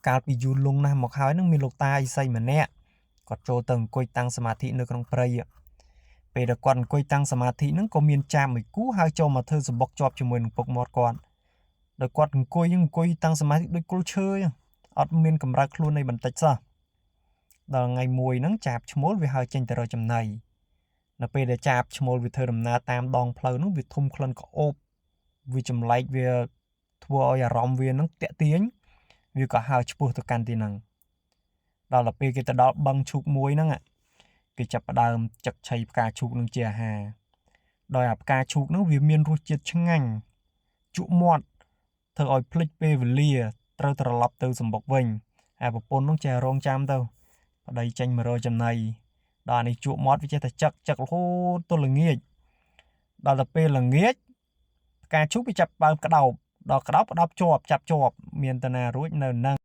កាលពីយូរលង់ណាស់មកហើយនឹងមានលោកតាឥសីម្នាក់គាត់ចូលទៅអង្គុយតាំងសមាធិនៅក្នុងព្រៃពេលដែលគាត់អង្គុយតាំងសមាធិនឹងក៏មានចាបមួយគូហើយចូលមកធ្វើសម្បុកជាប់ជាមួយនឹងពុកមាត់គាត់ដោយគាត់អង្គុយតាំងសមាធិដូចគល់ឈើអត់មានកម្រើកខ្លួននៃបន្តិចសោះដល់ថ្ងៃមួយហ្នឹងចាបឈ្មោលវាហើរចេញទៅរកចំណីនៅពេលដែលចាបឈ្មោលវាធ្វើដំណើរតាមដងផ្លូវនោះវាធំក្លិនក្អូបវាចម្លែកវាធ្វើឲ្យអារម្មណ៍វានឹងតាក់ទាញវាក៏ហើរឆ្ពោះទៅកាន់ទីហ្នឹងដល់ពេលគេទៅដល់បឹងឈូកមួយហ្នឹងគេចាប់ផ្ដើមចឹកឆៃផ្កាឈូកនឹងជាអាហារដោយអាផ្កាឈូកហ្នឹងវាមានរសជាតិឆ្ងាញ់ជក់មាត់ធ្វើឲ្យភ្លេចពេលវេលាត្រូវត្រឡប់ទៅសម្បុកវិញហើយប្រពន្ធនោះចេះរងចាំទៅប្តីចេញមករកចំណីដល់នេះជក់មាត់វាចេះតែចឹករហូតទល់ល្ងាចដល់ទៅពេលល្ងាចផ្កាឈូកវាចាប់បើមក្តោបដល់ក្តោបជាប់ចាប់ជាប់មានតាណារួចនៅនឹង